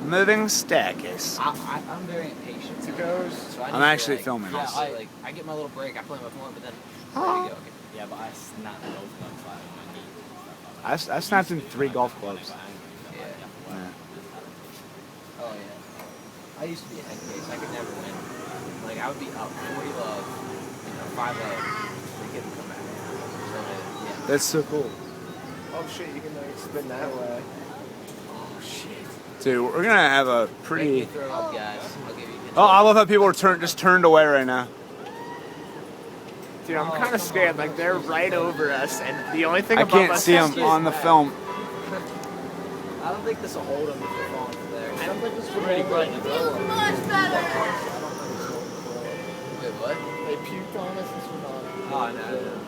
moving staircase. I'm very impatient. It goes. So I'm actually filming yeah, this. I get my little break. I play my phone, but then Oh. there you go. Okay. Yeah, but I snapped the golf club flat on my knee. I snapped in 3 golf clubs. Yeah. Yeah. Oh yeah. I used to be a head case. I could never win. Like I would be up 40 love, 5 love, and get them come back. So yeah. That's so cool. Oh shit, you can like spin that way. Oh shit. Dude, we're gonna have a Make me pretty... throw up, guys. I'll give you. Oh, I love how people are just turned away right now. Dude, I'm kind of scared. Like they're right over us, and the only thing I above can't us see is them on the film. I don't think this will hold them if they're falling from there. I don't think this will Pretty hold bright. them. Much better. Wait, what? They puked on us. This was on. Oh,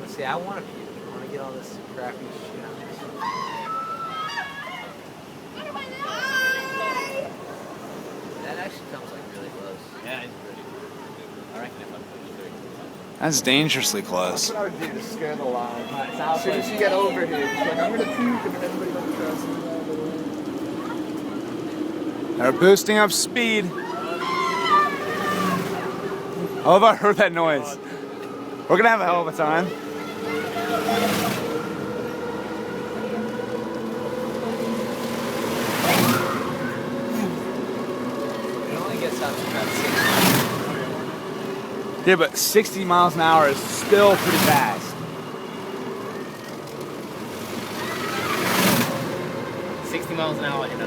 no. See, I want to puke. I want to get all this crappy shit out of this. That actually comes like really close. Yeah, it's pretty. I reckon if I put it through. That's dangerously That's close. what I would do to scare the line. Alright, so I'll As soon as you get over here, it's like I'm gonna puke, and then everybody like tries to They're boosting up speed. Oh, if I heard that noise. We're gonna have a hell of a time. It only gets up to about 60. Yeah, but 60 miles an hour is still pretty fast. 60 miles an hour in